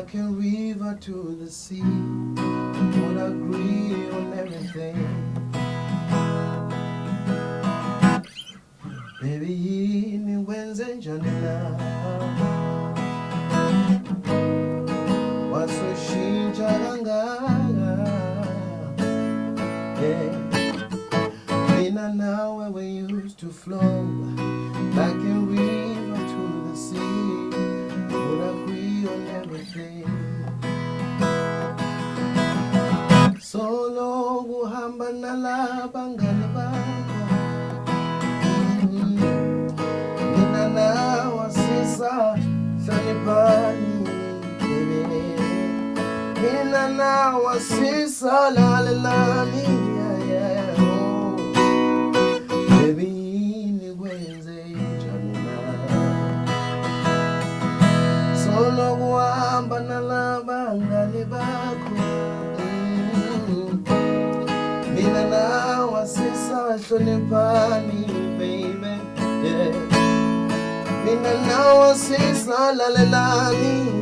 like a river to the sea. Would agree on everything. Baby, ni wenze janina. Waso shinjaranga. Yeah. Mina now where we used to flow like a river to the sea. Would agree on everything. Solo guhamba nalabangani bako. Mina now wasisa salibani. Mina now wasisa lalelani. Solo guamba nalabangani bako. Mina na wasisa shonipani, baby. Yeah. Mina na wasisa lalelani.